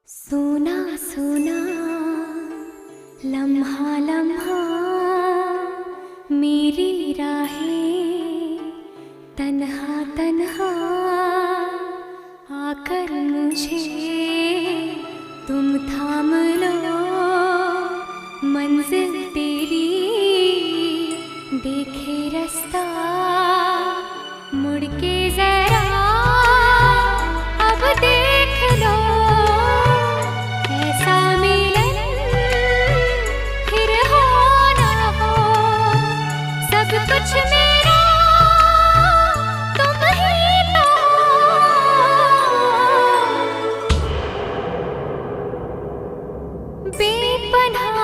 सोना सोना लम्हा लम्हा मेरी राहें तन्हा तन्हा आकर मुझे तुम थाम लो। मंजिल तेरी देखे रास्ता मुड़ के जरा अब देख लो। ऐसा मिलन फिर हो ना हो, सब कुछ मेरा तुम ही तो हो। बेपनाह